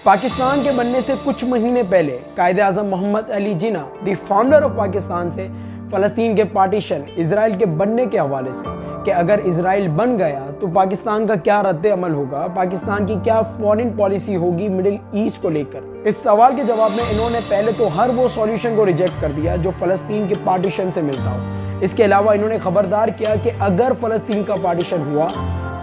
پاکستان کے بننے سے کچھ مہینے پہلے قائد اعظم محمد علی جناح دی فاؤنڈر آف پاکستان سے فلسطین کے پارٹیشن اسرائیل کے بننے کے حوالے سے کہ اگر اسرائیل بن گیا تو پاکستان کا کیا رد عمل ہوگا، پاکستان کی کیا فورن پالیسی ہوگی مڈل ایسٹ کو لے کر، اس سوال کے جواب میں انہوں نے پہلے تو ہر وہ سولیوشن کو ریجیکٹ کر دیا جو فلسطین کے پارٹیشن سے ملتا ہو۔ اس کے علاوہ انہوں نے خبردار کیا کہ اگر فلسطین کا پارٹیشن ہوا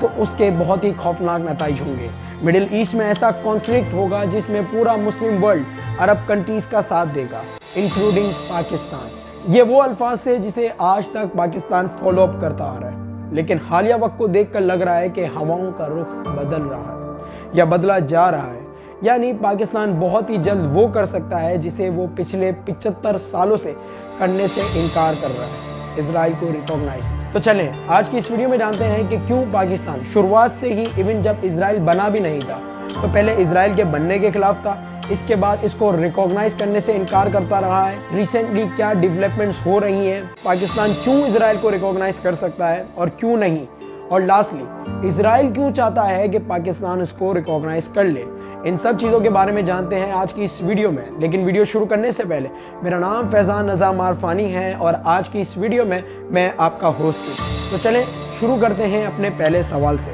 تو اس کے بہت ہی خوفناک نتائج ہوں گے۔ مڈل ایسٹ میں ایسا کانفلکٹ ہوگا جس میں پورا مسلم ورلڈ عرب کنٹریز کا ساتھ دے گا، انکلوڈنگ پاکستان۔ یہ وہ الفاظ تھے جسے آج تک پاکستان فالو اپ کرتا آ رہا ہے، لیکن حالیہ وقت کو دیکھ کر لگ رہا ہے کہ ہواؤں کا رخ بدل رہا ہے یا بدلا جا رہا ہے، یعنی پاکستان بہت ہی جلد وہ کر سکتا ہے جسے وہ پچھلے 75 سالوں سے کرنے سے انکار کر رہا ہے، اسرائیل کو ریکوگنائز۔ تو چلیں آج کی اس ویڈیو میں جانتے ہیں کہ کیوں پاکستان شروعات سے ہی ایون جب اسرائیل بنا بھی نہیں تھا تو پہلے اسرائیل کے بننے کے خلاف تھا، اس کے بعد اس کو ریکوگنائز کرنے سے انکار کرتا رہا ہے، ریسنٹلی کیا ڈیولپمنٹس ہو رہی ہیں، پاکستان کیوں اسرائیل کو ریکوگنائز کر سکتا ہے اور کیوں نہیں، اور لاسٹلی اسرائیل کیوں چاہتا ہے کہ پاکستان اس کو ریکوگنائز کر لے۔ ان سب چیزوں کے بارے میں جانتے ہیں آج کی اس ویڈیو میں، لیکن ویڈیو شروع کرنے سے پہلے میرا نام فیضان نظام عارفانی ہے اور آج کی اس ویڈیو میں آپ کا ہوسٹ ہوں۔ تو چلیں شروع کرتے ہیں اپنے پہلے سوال سے۔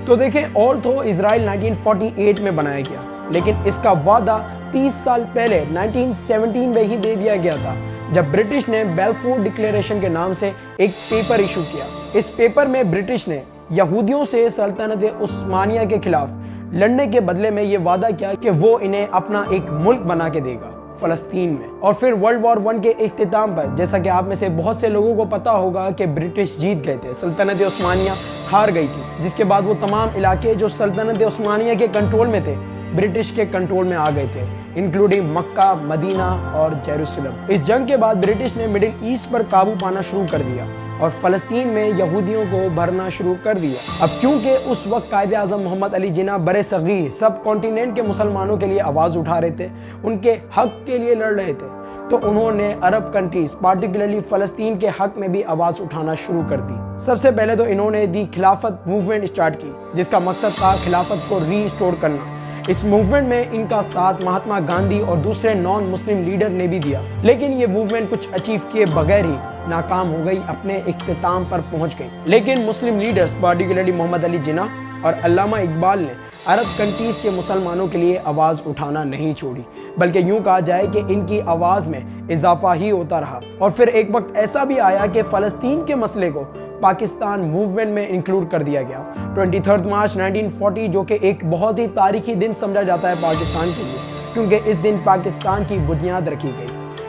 تو دیکھیں آلتھو اسرائیل 1948 میں بنایا گیا، لیکن اس کا وعدہ 30 سال پہلے 1917 میں ہی دے دیا گیا تھا جب برٹش نے بیلفور ڈکلیریشن کے نام سے ایک پیپر ایشو کیا۔ اس پیپر میں برٹش نے یہودیوں سے سلطنت عثمانیہ کے خلاف لڑنے کے بدلے میں یہ وعدہ کیا کہ وہ انہیں اپنا ایک ملک بنا کے دے گا فلسطین میں۔ اور پھر ورلڈ وار 1 کے اختتام پر جیسا کہ آپ میں سے بہت سے لوگوں کو پتا ہوگا کہ برٹش جیت گئے تھے، سلطنت عثمانیہ ہار گئی تھی، جس کے بعد وہ تمام علاقے جو سلطنت عثمانیہ کے کنٹرول میں تھے برٹش کے کنٹرول میں آ گئے تھے، انکلوڈنگ مکہ، مدینہ اور جیروسلم۔ اس جنگ کے بعد برٹش نے مڈل ایسٹ پر قابو پانا شروع کر دیا اور فلسطین میں یہودیوں کو بھرنا شروع کر دیا۔ اب کیونکہ اس وقت قائد اعظم محمد علی جناح برِ صغیر سب کانٹیننٹ کے مسلمانوں کے لیے آواز اٹھا رہے تھے، ان کے حق کے لیے لڑ رہے تھے، تو انہوں نے عرب کنٹریز پارٹیکولرلی فلسطین کے حق میں بھی آواز اٹھانا شروع کر دی۔ سب سے پہلے تو انہوں نے دی خلافت موومنٹ اسٹارٹ کی، جس کا مقصد تھا خلافت کو ری اسٹور کرنا۔ اس موومنٹ میں ان کا ساتھ مہاتما گاندھی اور دوسرے نان مسلم لیڈر نے بھی دیا، لیکن یہ موومنٹ کچھ اچیو کیے بغیر ہی ناکام ہو گئی، اپنے اختتام پر پہنچ گئی۔ لیکن مسلم لیڈرز پارٹیکولرلی محمد علی جناح اور علامہ اقبال نے عرب کنٹریز کے مسلمانوں کے لیے آواز اٹھانا نہیں چھوڑی، بلکہ یوں کہا جائے کہ ان کی آواز میں اضافہ ہی ہوتا رہا۔ اور پھر ایک وقت ایسا بھی آیا کہ فلسطین کے مسئلے کو پاکستان موومنٹ میں انکلوڈ کر دیا گیا۔ 23 مارچ 1940 جو کہ ایک بہت ہی تاریخی دن سمجھا جاتا ہے پاکستان کے لیے، کیونکہ اس دن پاکستان کی بنیاد رکھی گئی۔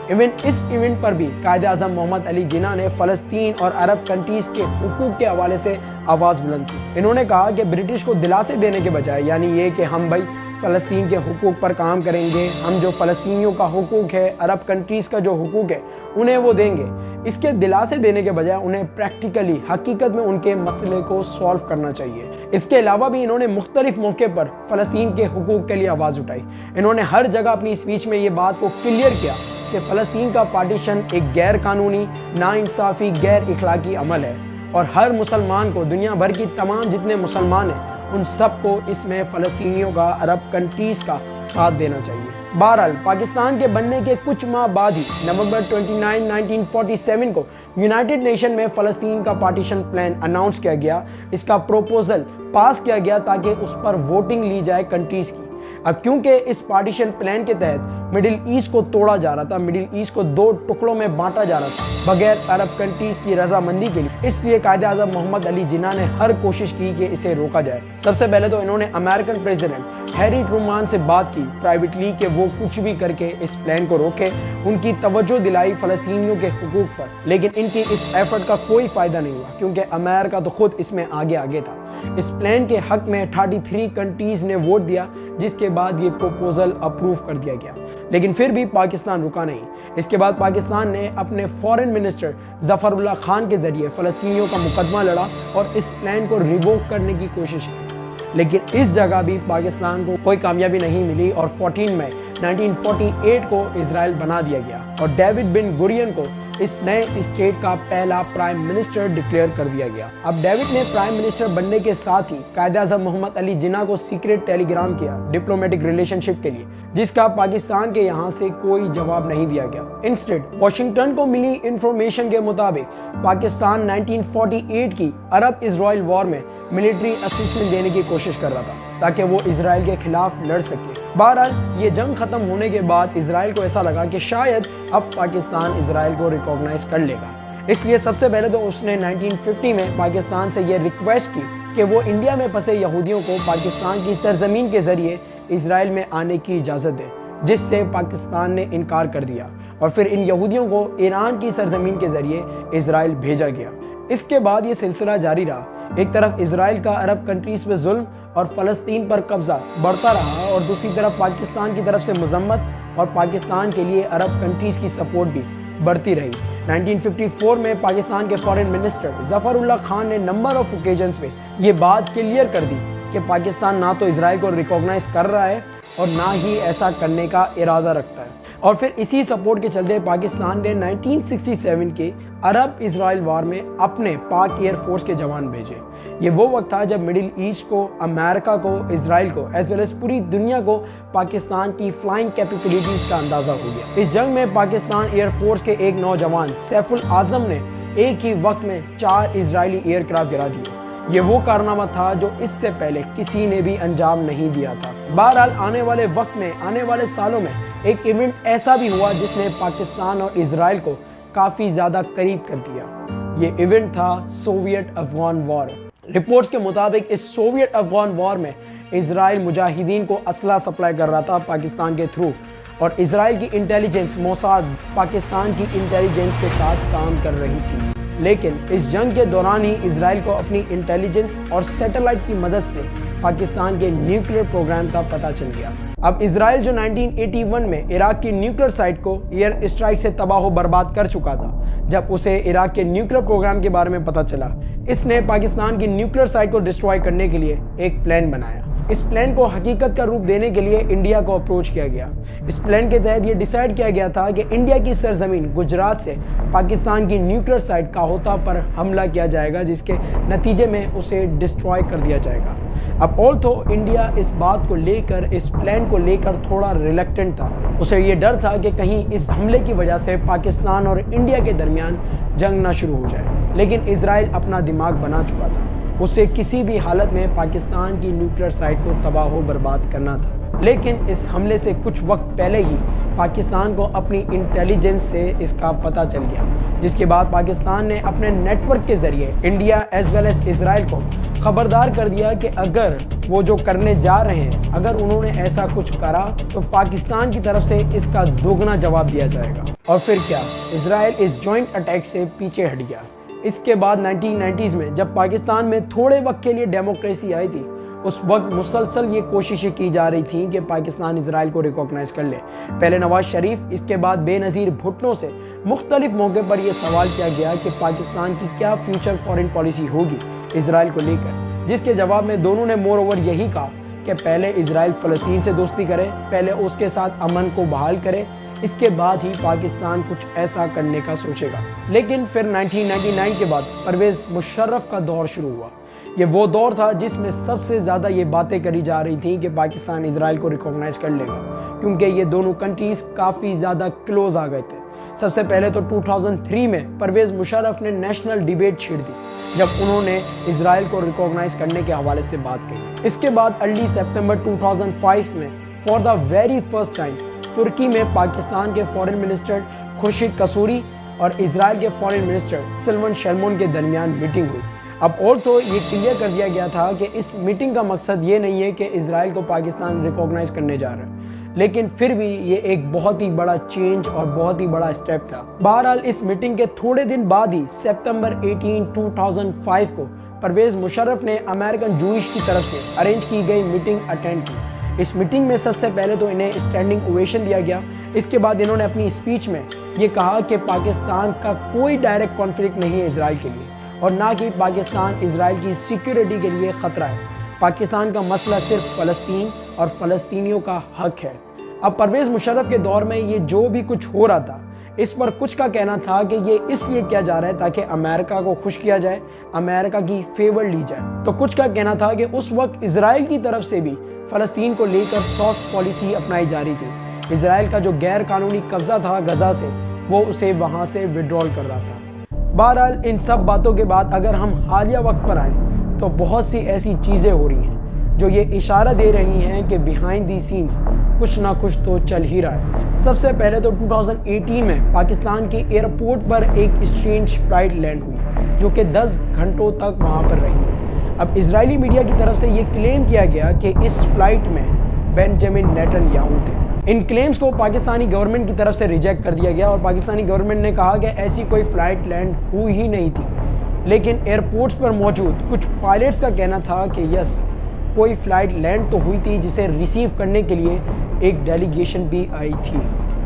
ایون اس ایونٹ پر بھی قائد اعظم محمد علی جناح نے فلسطین اور عرب کنٹریز کے حقوق کے حوالے سے آواز بلند کی۔ انہوں نے کہا کہ برٹش کو دلاسے دینے کے بجائے، یعنی یہ کہ ہم بھائی فلسطین کے حقوق پر کام کریں گے، ہم جو فلسطینیوں کا حقوق ہے، عرب کنٹریز کا جو حقوق ہے انہیں وہ دیں گے، اس کے دلاسے دینے کے بجائے انہیں پریکٹیکلی حقیقت میں ان کے مسئلے کو سولو کرنا چاہیے۔ اس کے علاوہ بھی انہوں نے مختلف موقع پر فلسطین کے حقوق کے لیے آواز اٹھائی۔ انہوں نے ہر جگہ اپنی اسپیچ میں یہ بات کو کلیئر کیا کہ فلسطین کا پارٹیشن ایک غیر قانونی، ناانصافی، غیر اخلاقی عمل ہے اور ہر مسلمان کو، دنیا بھر کی تمام جتنے مسلمان ہیں ان سب کو اس میں فلسطینیوں کا، عرب کنٹریز کا ساتھ دینا چاہیے۔ بہرحال پاکستان کے بننے کے کچھ ماہ بعد ہی نومبر 29، 1947 کو یونائٹڈ نیشن میں فلسطین کا پارٹیشن پلان اناؤنس کیا گیا، اس کا پروپوزل پاس کیا گیا تاکہ اس پر ووٹنگ لی جائے کنٹریز کی۔ اب کیونکہ اس پارٹیشن پلان کے تحت مڈل ایسٹ کو توڑا جا رہا تھا، مڈل ایسٹ کو 2 ٹکڑوں میں بانٹا جا رہا تھا بغیر عرب کنٹریز کی رضامندی کے لیے، اس لیے قائد اعظم محمد علی جناح نے ہر کوشش کی کہ اسے روکا جائے۔ سب سے پہلے تو انہوں نے امریکن پریزیڈنٹ ہیری ٹرومان سے بات کی پرائیویٹلی کہ وہ کچھ بھی کر کے اس پلان کو روکے، ان کی توجہ دلائی فلسطینیوں کے حقوق پر، لیکن ان کی اس ایفرٹ کا کوئی فائدہ نہیں ہوا کیونکہ امریکہ تو خود اس میں آگے تھا۔ اس پلان کے حق میں 33 کنٹریز نے ووٹ دیا، جس کے بعد یہ پروپوزل اپروو کر دیا گیا، لیکن پھر بھی پاکستان رکا نہیں۔ اس کے بعد پاکستان نے اپنے فورن منسٹر ظفر اللہ خان کے ذریعے فلسطینیوں کا مقدمہ لڑا اور اس پلان کو ریووک کرنے کی کوشش کی، لیکن اس جگہ بھی پاکستان کو کوئی کامیابی نہیں ملی اور 14 مئی 1948 کو اسرائیل بنا دیا گیا اور ڈیوڈ بن گورین کو इस नए स्टेट का पहला प्राइम मिनिस्टर डिक्लेयर कर दिया गया। अब डेविड ने प्राइम मिनिस्टर बनने के साथ ही कायद-ए-आज़म मोहम्मद अली जिन्ना को सीक्रेट टेलीग्राम किया डिप्लोमेटिक रिलेशनशिप के लिए, जिसका पाकिस्तान के यहाँ से कोई जवाब नहीं दिया गया। इंस्टेड वाशिंगटन को मिली इंफॉर्मेशन के मुताबिक पाकिस्तान 1948 की अरब इजराइल वॉर में मिलिट्री असिस्टेंस देने की कोशिश कर रहा था ताकि वो इसराइल के खिलाफ लड़ सके। बहरहाल ये जंग खत्म होने के बाद इसराइल को ऐसा लगा कि शायद अब पाकिस्तान इसराइल को रिकॉग्नाइज कर लेगा। इसलिए सबसे पहले तो उसने 1950 में पाकिस्तान से ये रिक्वेस्ट की कि वो इंडिया में फंसे यहूदियों को पाकिस्तान की सरजमीन के जरिए इसराइल में आने की इजाज़त दे, जिससे पाकिस्तान ने इनकार कर दिया और फिर इन यहूदियों को ईरान की सरजमीन के जरिए इसराइल भेजा गया। इसके बाद ये सिलसिला जारी रहा। एक तरफ इसराइल का अरब कंट्रीज पे जुल्म और फ़लस्तीन पर कब्जा बढ़ता रहा और दूसरी तरफ पाकिस्तान की तरफ से मजम्मत और पाकिस्तान के लिए अरब कंट्रीज की सपोर्ट भी बढ़ती रही। 1954 में पाकिस्तान के फॉरेन मिनिस्टर ज़फ़रुल्लाह खान ने नंबर ऑफ ओकेजन्स पे ये बात क्लियर कर दी कि पाकिस्तान ना तो इसराइल को रिकॉग्नाइज कर रहा है और ना ही ऐसा करने का इरादा रखता है। और फिर इसी सपोर्ट के चलते पाकिस्तान ने 1967 के अरब इजराइल वार में अपने पाक एयर फोर्स के जवान भेजे। ये वो वक्त था जब मिडिल ईस्ट को, अमेरिका को, इसराइल को एज वेल एज पूरी दुनिया को पाकिस्तान की फ्लाइंग कैपेबिलिटीज़ का अंदाज़ा हो गया। इस जंग में पाकिस्तान एयर फोर्स के एक नौजवान सैफुल आज़म ने एक ही वक्त में 4 इजरायली एयरक्राफ्ट गिरा दिए। ये वो कारनामा था जो इससे पहले किसी ने भी अंजाम नहीं दिया था। बहरहाल आने वाले वक्त में, आने वाले सालों में एक इवेंट ऐसा भी हुआ जिसने पाकिस्तान और इसराइल को काफ़ी ज़्यादा करीब कर दिया। ये इवेंट था सोवियत अफगान वॉर। रिपोर्ट्स के मुताबिक इस सोवियत अफगान वॉर में इसराइल मुजाहिदीन को असला सप्लाई कर रहा था पाकिस्तान के थ्रू, और इसराइल की इंटेलिजेंस मोसाद पाकिस्तान की इंटेलिजेंस के साथ काम कर रही थी। लेकिन इस जंग के दौरान ही इसराइल को अपनी इंटेलिजेंस और सैटेलाइट की मदद से पाकिस्तान के न्यूक्लियर प्रोग्राम का पता चल गया। अब इसराइल जो 1981 में इराक की न्यूक्लियर साइट को एयर स्ट्राइक से तबाह बर्बाद कर चुका था, जब उसे इराक के न्यूक्लियर प्रोग्राम के बारे में पता चला, इसने पाकिस्तान की न्यूक्लियर साइट को डिस्ट्रॉय करने के लिए एक प्लान बनाया। इस प्लान को हकीकत का रूप देने के लिए इंडिया को अप्रोच किया गया। इस प्लान के तहत ये डिसाइड किया गया था कि इंडिया की सरजमीन गुजरात से पाकिस्तान की न्यूक्लियर साइट काहोता पर हमला किया जाएगा, जिसके नतीजे में उसे डिस्ट्रॉय कर दिया जाएगा। अब ऑल्थो इंडिया इस बात को लेकर, इस प्लान को लेकर थोड़ा रिलक्टेंट था। उसे ये डर था कि कहीं इस हमले की वजह से पाकिस्तान और इंडिया के दरमियान जंग ना शुरू हो जाए, लेकिन इसराइल अपना दिमाग बना चुका था। उसे किसी भी हालत में पाकिस्तान की न्यूक्लियर साइट को तबाह बर्बाद करना था। लेकिन इस हमले से कुछ वक्त पहले ही पाकिस्तान को अपनी इंटेलिजेंस से इसका पता चल गया, जिसके बाद पाकिस्तान ने अपने नेटवर्क के जरिए India as well as Israel को खबरदार कर दिया कि अगर वो जो करने जा रहे हैं, अगर उन्होंने ऐसा कुछ करा तो पाकिस्तान की तरफ से इसका दोगुना जवाब दिया जाएगा। और फिर क्या, इसराइल इस जॉइंट अटैक से पीछे हट गया। इसके बाद 1990s में जब पाकिस्तान में थोड़े वक्त के लिए डेमोक्रेसी आई थी, उस वक्त मुसलसल ये कोशिशें की जा रही थी कि पाकिस्तान इसराइल को रिकॉग्नाइज कर ले। पहले नवाज शरीफ, इसके बाद बेनज़ीर भुट्टो से मुख्तलिफ मौके पर यह सवाल किया गया कि पाकिस्तान की क्या फ्यूचर फॉरेन पॉलिसी होगी इसराइल को लेकर, जिसके जवाब में दोनों ने मोर ओवर यही कहा कि पहले इसराइल फ़लस्तीन से दोस्ती करे, पहले उसके साथ अमन को बहाल करे, इसके बाद ही पाकिस्तान कुछ ऐसा करने का सोचेगा। लेकिन फिर 1999 के बाद परवेज़ मुशर्रफ का दौर शुरू हुआ। ये वो दौर था जिसमें सबसे ज़्यादा ये बातें करी जा रही थी कि पाकिस्तान इसराइल को रिकॉग्नाइज कर लेगा, क्योंकि ये दोनों कंट्रीज़ काफ़ी ज़्यादा क्लोज आ गए थे। सबसे पहले तो 2003 में परवेज़ मुशर्रफ ने नेशनल डिबेट छेड़ दी, जब उन्होंने इसराइल को रिकॉग्नाइज करने के हवाले से बात कही। इसके बाद अर्ली सितंबर 2005 में for the very first time तुर्की में पाकिस्तान के फॉरेन मिनिस्टर खुर्शीद कसूरी और इसराइल के फॉरेन मिनिस्टर सिल्वन शर्मोन के दरमियान मीटिंग हुई। अब और तो ये क्लियर कर दिया गया था कि इस मीटिंग का मकसद ये नहीं है कि इसराइल को पाकिस्तान रिकॉग्नाइज करने जा रहा है, लेकिन फिर भी ये एक बहुत ही बड़ा चेंज और बहुत ही बड़ा स्टेप था। बहरहाल इस मीटिंग के थोड़े दिन बाद ही सितंबर 18, 2005 को परवेज़ मुशर्रफ ने अमेरिकन जूइश की तरफ से अरेंज की गई मीटिंग अटेंड की। इस मीटिंग में सबसे पहले तो इन्हें स्टैंडिंग ओवेशन दिया गया। इसके बाद इन्होंने अपनी स्पीच में ये कहा कि पाकिस्तान का कोई डायरेक्ट कॉन्फ्लिक्ट नहीं है इसराइल के लिए, और ना कि पाकिस्तान इसराइल की सिक्योरिटी के लिए ख़तरा है। पाकिस्तान का मसला सिर्फ फ़लस्तीन और फ़लस्तीनियों का हक है। अब परवेज़ मुशर्रफ के दौर में ये जो भी कुछ हो रहा था, इस पर कुछ का कहना था कि ये इसलिए किया जा रहा है ताकि अमेरिका को खुश किया जाए, अमेरिका की फेवर ली जाए। तो कुछ का कहना था कि उस वक्त इजराइल की तरफ से भी फ़लस्तीन को लेकर सॉफ्ट पॉलिसी अपनाई जा रही थी। इजराइल का जो गैर कानूनी कब्जा था गजा से, वो उसे वहाँ से विड्रॉल कर रहा था। बहरहाल इन सब बातों के बाद अगर हम हालिया वक्त पर आएँ तो बहुत सी ऐसी चीज़ें हो रही हैं जो ये इशारा दे रही हैं कि बिहाइंड दी सीन्स कुछ ना कुछ तो चल ही रहा है। सबसे पहले तो 2018 में पाकिस्तान के एयरपोर्ट पर एक स्ट्रेंज फ्लाइट लैंड हुई जो कि 10 घंटों तक वहाँ पर रही। अब इजरायली मीडिया की तरफ से ये क्लेम किया गया कि इस फ्लाइट में बेंजामिन नेतन्याहू थे। इन क्लेम्स को पाकिस्तानी गवर्नमेंट की तरफ से रिजेक्ट कर दिया गया और पाकिस्तानी गवर्नमेंट ने कहा कि ऐसी कोई फ़्लाइट लैंड हुई ही नहीं थी। लेकिन एयरपोर्ट्स पर मौजूद कुछ पायलट्स का कहना था कि यस, कोई फ़्लाइट लैंड तो हुई थी जिसे रिसीव करने के लिए एक डेलीगेशन भी आई थी।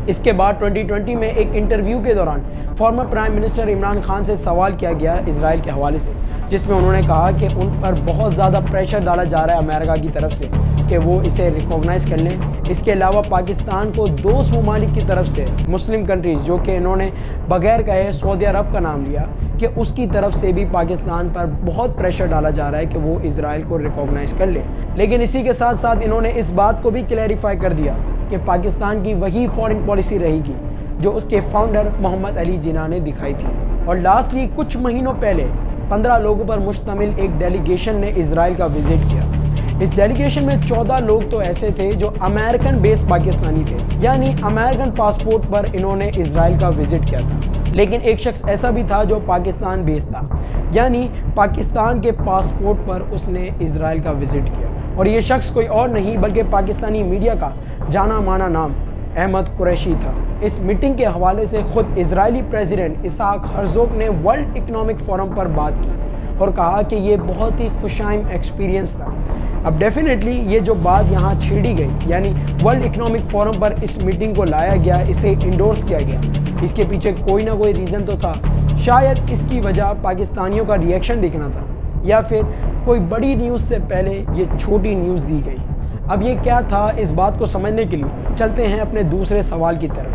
इसके बाद 2020 में एक इंटरव्यू के दौरान former prime minister Imran Khan से सवाल किया गया इजराइल के हवाले से, जिसमें उन्होंने कहा कि उन पर बहुत ज़्यादा प्रेशर डाला जा रहा है अमेरिका की तरफ से कि वो इसे रिकॉग्नाइज़ कर लें। इसके अलावा पाकिस्तान को दोस्त ममालिक की तरफ से मुस्लिम कंट्रीज़, जो कि इन्होंने बगैर कहे सऊदी अरब का नाम लिया, कि उसकी तरफ से भी पाकिस्तान पर बहुत प्रेशर डाला जा रहा है कि वो इजराइल को रिकॉग्नाइज़ कर ले। लेकिन इसी के साथ साथ इन्होंने इस बात को भी क्लैरिफाई कर दिया कि पाकिस्तान की वही फॉरेन पॉलिसी रहेगी जो उसके फाउंडर मोहम्मद अली जिन्ना ने दिखाई थी। और लास्टली कुछ महीनों पहले 15 लोगों पर मुश्तमिल एक डेलीगेशन ने इजराइल का विजिट किया। इस डेलीगेशन में 14 लोग तो ऐसे थे जो अमेरिकन बेस्ड पाकिस्तानी थे, यानी अमेरिकन पासपोर्ट पर इन्होंने इजराइल का विजिट किया था। लेकिन एक शख्स ऐसा भी था जो पाकिस्तान बेस्ड था, यानी पाकिस्तान के पासपोर्ट पर उसने इजराइल का विजिट किया। और ये शख्स कोई और नहीं बल्कि पाकिस्तानी मीडिया का जाना माना नाम अहमद कुरैशी था। इस मीटिंग के हवाले से खुद इजरायली प्रेसिडेंट इसहाक हर्जोग ने वर्ल्ड इकोनॉमिक फोरम पर बात की और कहा कि ये बहुत ही खुशाइम एक्सपीरियंस था। अब डेफिनेटली ये जो बात यहाँ छेड़ी गई, यानी वर्ल्ड इकोनॉमिक फोरम पर इस मीटिंग को लाया गया, इसे इंडोर्स किया गया, इसके पीछे कोई ना कोई रीज़न तो था। शायद इसकी वजह पाकिस्तानियों का रिएक्शन दिखना था, या फिर कोई बड़ी न्यूज़ से पहले ये छोटी न्यूज़ दी गई। अब ये क्या था, इस बात को समझने के लिए चलते हैं अपने दूसरे सवाल की तरफ।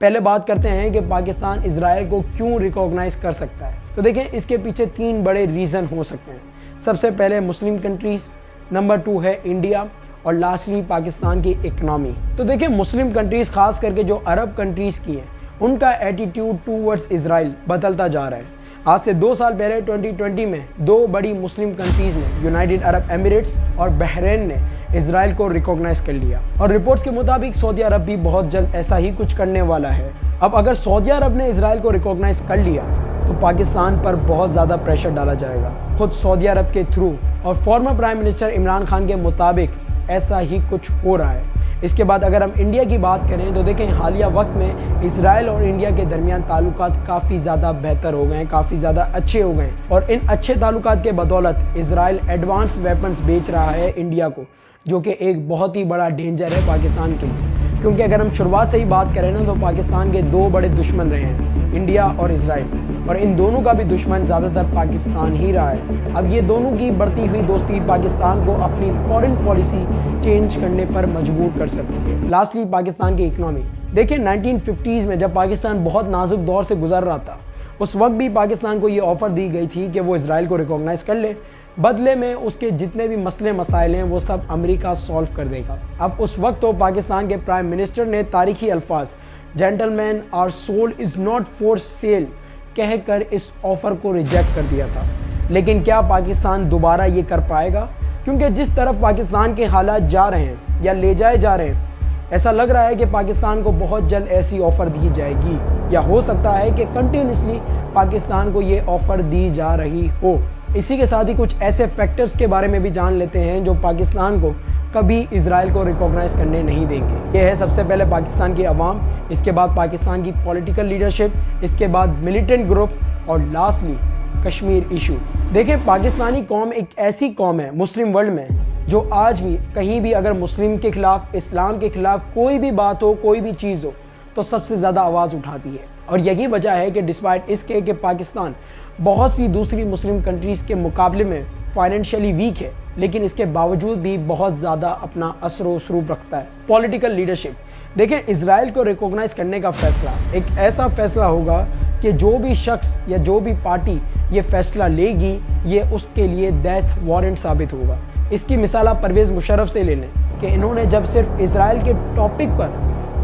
पहले बात करते हैं कि पाकिस्तान इजराइल को क्यों रिकॉग्नाइज कर सकता है। तो देखें, इसके पीछे 3 बड़े रीज़न हो सकते हैं। सबसे पहले मुस्लिम कंट्रीज़, नंबर 2 है इंडिया, और लास्टली पाकिस्तान की इकनॉमी। तो देखिए, मुस्लिम कंट्रीज़ खास करके जो अरब कंट्रीज़ की हैं, उनका एटीट्यूड टूवर्ड्स इजराइल बदलता जा रहा है। आज से 2 साल पहले 2020 में 2 बड़ी मुस्लिम कंट्रीज़ ने, यूनाइटेड अरब एमिरेट्स और बहरीन ने इजराइल को रिकॉग्नाइज कर लिया। और रिपोर्ट्स के मुताबिक सऊदी अरब भी बहुत जल्द ऐसा ही कुछ करने वाला है। अब अगर सऊदी अरब ने इजराइल को रिकॉग्नाइज कर लिया तो पाकिस्तान पर बहुत ज़्यादा प्रेशर डाला जाएगा खुद सऊदी अरब के थ्रू, और former prime minister Imran Khan के मुताबिक ऐसा ही कुछ हो रहा है। इसके बाद अगर हम इंडिया की बात करें तो देखें, हालिया वक्त में इजराइल और इंडिया के दरमियान ताल्लुकात काफ़ी ज़्यादा बेहतर हो गए हैं, काफ़ी ज़्यादा अच्छे हो गए हैं। और इन अच्छे ताल्लुकात के बदौलत इजराइल एडवांस वेपन्स बेच रहा है इंडिया को, जो कि एक बहुत ही बड़ा डेंजर है पाकिस्तान के लिए। क्योंकि अगर हम शुरुआत से ही बात करें ना, तो पाकिस्तान के 2 बड़े दुश्मन रहे हैं, इंडिया और इजराइल, और इन दोनों का भी दुश्मन ज़्यादातर पाकिस्तान ही रहा है। अब ये दोनों की बढ़ती हुई दोस्ती पाकिस्तान को अपनी फॉरेन पॉलिसी चेंज करने पर मजबूर कर सकती है। लास्टली पाकिस्तान की इकनॉमी। देखिए, 1950s में जब पाकिस्तान बहुत नाजुक दौर से गुजर रहा था, उस वक्त भी पाकिस्तान को ये ऑफ़र दी गई थी कि वो इजराइल को रिकॉग्नाइज़ कर ले, बदले में उसके जितने भी मसले मसाइल हैं वो सब अमेरिका सॉल्व कर देगा। अब उस वक्त तो पाकिस्तान के प्राइम मिनिस्टर ने तारीखी अल्फाज gentleman our soul is not for sale कहकर इस ऑफ़र को रिजेक्ट कर दिया था। लेकिन क्या पाकिस्तान दोबारा ये कर पाएगा? क्योंकि जिस तरफ पाकिस्तान के हालात जा रहे हैं या ले जाए जा रहे हैं, ऐसा लग रहा है कि पाकिस्तान को बहुत जल्द ऐसी ऑफ़र दी जाएगी, या हो सकता है कि कंटिन्यूसली पाकिस्तान को ये ऑफ़र दी जा रही हो। इसी के साथ ही कुछ ऐसे फैक्टर्स के बारे में भी जान लेते हैं जो पाकिस्तान को कभी इजराइल को रिकॉग्नाइज़ करने नहीं देंगे। ये है सबसे पहले पाकिस्तान की आवाम, इसके बाद पाकिस्तान की पॉलिटिकल लीडरशिप, इसके बाद मिलिटेंट ग्रुप, और लास्टली कश्मीर इशू। देखें, पाकिस्तानी कौम एक ऐसी कौम है मुस्लिम वर्ल्ड में जो आज भी कहीं भी अगर मुस्लिम के ख़िलाफ़, इस्लाम के ख़िलाफ़ कोई भी बात हो, कोई भी चीज़ हो, तो सबसे ज़्यादा आवाज़ उठाती है। और यही वजह है कि डिस्पाइट इसके कि पाकिस्तान बहुत सी दूसरी मुस्लिम कंट्रीज़ के मुकाबले में फाइनेंशियली वीक है, لیکن اس کے باوجود بھی بہت زیادہ اپنا اثر و رسوخ رکھتا ہے۔ پولیٹیکل لیڈرشپ، دیکھیں اسرائیل کو ریکوگنائز کرنے کا فیصلہ ایک ایسا فیصلہ ہوگا کہ جو بھی شخص یا جو بھی پارٹی یہ فیصلہ لے گی یہ اس کے لیے ڈیتھ وارنٹ ثابت ہوگا۔ اس کی مثال آپ پرویز مشرف سے لے لیں کہ انہوں نے جب صرف اسرائیل کے ٹاپک پر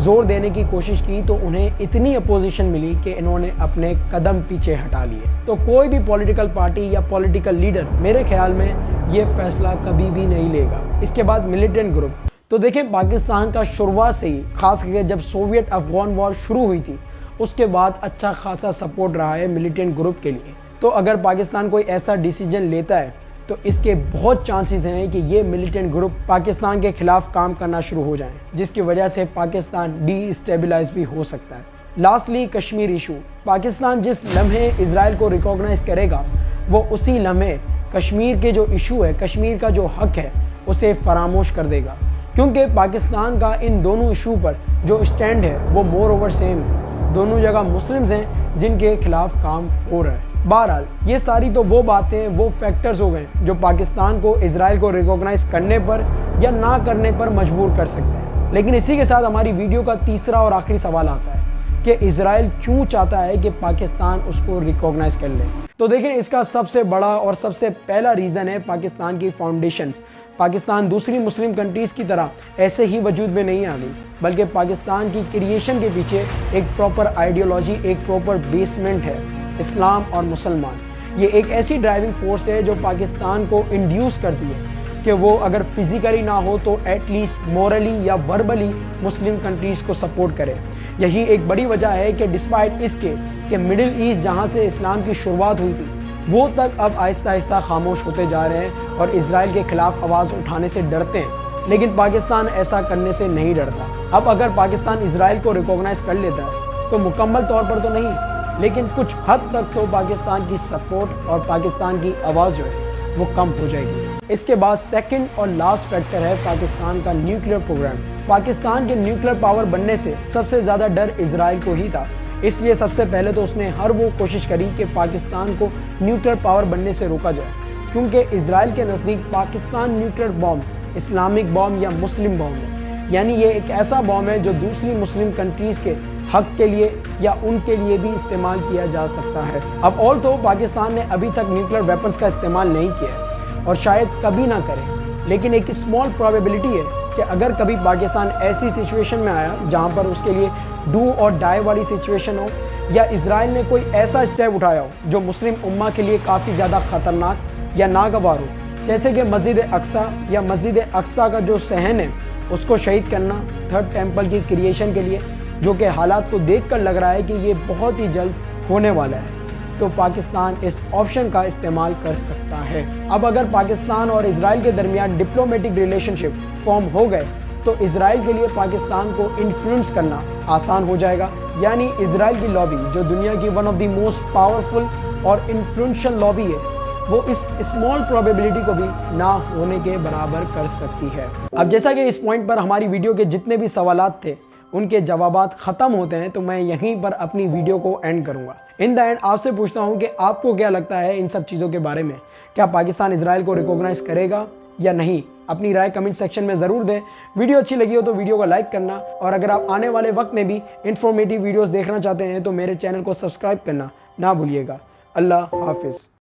زور دینے کی کوشش کی تو انہیں اتنی اپوزیشن ملی کہ انہوں نے اپنے قدم پیچھے ہٹا لیے۔ تو کوئی بھی پولیٹیکل پارٹی یا پولیٹیکل لیڈر میرے خیال میں یہ فیصلہ کبھی بھی نہیں لے گا۔ اس کے بعد ملیٹنٹ گروپ، تو دیکھیں پاکستان کا شروعات سے ہی، خاص کر کے جب سوویت افغان وار شروع ہوئی تھی اس کے بعد اچھا خاصا سپورٹ رہا ہے ملیٹنٹ گروپ کے لیے۔ تو اگر پاکستان کوئی ایسا ڈیسیجن لیتا ہے تو اس کے بہت چانسز ہیں کہ یہ ملیٹنٹ گروپ پاکستان کے خلاف کام کرنا شروع ہو جائیں، جس کی وجہ سے پاکستان ڈی اسٹیبلائز بھی ہو سکتا ہے۔ لاسٹلی کشمیر ایشو، پاکستان جس لمحے اسرائیل کو ریکوگنائز کرے گا وہ اسی لمحے کشمیر کے جو ایشو ہے، کشمیر کا جو حق ہے اسے فراموش کر دے گا، کیونکہ پاکستان کا ان دونوں ایشو پر جو اسٹینڈ ہے وہ مور اوور سیم ہے۔ دونوں جگہ مسلمز ہیں جن کے خلاف کام ہو رہا ہے۔ بہرحال یہ ساری تو وہ باتیں، وہ فیکٹرز ہو گئے جو پاکستان کو اسرائیل کو ریکوگنائز کرنے پر یا نہ کرنے پر مجبور کر سکتے ہیں۔ لیکن اسی کے ساتھ ہماری ویڈیو کا تیسرا اور آخری سوال آتا ہے کہ اسرائیل کیوں چاہتا ہے کہ پاکستان اس کو ریکوگنائز کر لے؟ تو دیکھیں اس کا سب سے بڑا اور سب سے پہلا ریزن ہے پاکستان کی فاؤنڈیشن۔ پاکستان دوسری مسلم کنٹریز کی طرح ایسے ہی وجود میں نہیں آ گئی، بلکہ پاکستان کی کریشن کے پیچھے ایک پراپر آئیڈیالوجی، ایک پراپر بیسمنٹ ہے، اسلام اور مسلمان۔ یہ ایک ایسی ڈرائیونگ فورس ہے جو پاکستان کو انڈیوس کرتی ہے کہ وہ اگر فزیکلی نہ ہو تو ایٹ لیسٹ مورلی یا وربلی مسلم کنٹریز کو سپورٹ کرے۔ یہی ایک بڑی وجہ ہے کہ ڈسپائٹ اس کے کہ مڈل ایسٹ جہاں سے اسلام کی شروعات ہوئی تھی وہ تک اب آہستہ آہستہ خاموش ہوتے جا رہے ہیں اور اسرائیل کے خلاف آواز اٹھانے سے ڈرتے ہیں، لیکن پاکستان ایسا کرنے سے نہیں ڈرتا۔ اب اگر پاکستان اسرائیل کو ریکوگنائز کر لیتا ہے تو مکمل طور پر تو نہیں، لیکن کچھ حد تک تو پاکستان کی سپورٹ اور پاکستان کی آواز جو ہے وہ کم ہو جائے گی۔ اس کے بعد سیکنڈ اور لاسٹ فیکٹر ہے پاکستان کا نیوکلیئر پروگرام۔ پاکستان کے نیوکلیئر پاور بننے سے سب سے زیادہ ڈر اسرائیل کو ہی تھا، اس لیے سب سے پہلے تو اس نے ہر وہ کوشش کری کہ پاکستان کو نیوکلیئر پاور بننے سے روکا جائے، کیونکہ اسرائیل کے نزدیک Pakistan nuclear boom Islamic boom یا مسلم بوم ہے، یعنی یہ ایک ایسا بوم ہے جو دوسری مسلم کنٹریز کے حق کے لیے یا ان کے لیے بھی استعمال کیا جا سکتا ہے۔ اب آل تو پاکستان نے ابھی تک نیوکلیئر ویپنز کا استعمال نہیں کیا ہے اور شاید کبھی نہ کرے، لیکن ایک اسمال پروبیبلٹی ہے کہ اگر کبھی پاکستان ایسی سچویشن میں آیا جہاں پر اس کے لیے ڈو اور ڈائی والی سچویشن ہو، یا اسرائیل نے کوئی ایسا اسٹیپ اٹھایا ہو جو مسلم امہ کے لیے کافی زیادہ خطرناک یا ناگوار ہو، جیسے کہ مسجد اقصیٰ یا مسجد اقصیٰ کا جو صحن ہے اس کو شہید کرنا تھرڈ ٹیمپل کی کریشن کے لیے، جو کہ حالات کو دیکھ کر لگ رہا ہے کہ یہ بہت ہی جلد ہونے والا ہے، تو پاکستان اس آپشن کا استعمال کر سکتا ہے۔ اب اگر پاکستان اور اسرائیل کے درمیان ڈپلومیٹک ریلیشن شپ فارم ہو گئے تو اسرائیل کے لیے پاکستان کو انفلوئنس کرنا آسان ہو جائے گا، یعنی اسرائیل کی لابی جو دنیا کی one of the most powerful اور انفلوئنشل لابی ہے وہ اس اسمال پروبیبلٹی کو بھی نہ ہونے کے برابر کر سکتی ہے۔ اب جیسا کہ اس پوائنٹ پر ہماری ویڈیو کے جتنے بھی سوالات تھے ان کے جوابات ختم ہوتے ہیں، تو میں یہیں پر اپنی ویڈیو کو اینڈ کروں گا۔ ان دا اینڈ آپ سے پوچھتا ہوں کہ آپ کو کیا لگتا ہے ان سب چیزوں کے بارے میں؟ کیا پاکستان اسرائیل کو ریکوگنائز کرے گا یا نہیں؟ اپنی رائے کمنٹ سیکشن میں ضرور دیں۔ ویڈیو اچھی لگی ہو تو ویڈیو کو لائک کرنا، اور اگر آپ آنے والے وقت میں بھی انفارمیٹیو ویڈیوز دیکھنا چاہتے ہیں تو میرے چینل کو سبسکرائب کرنا نہ بھولیے گا۔ اللہ حافظ۔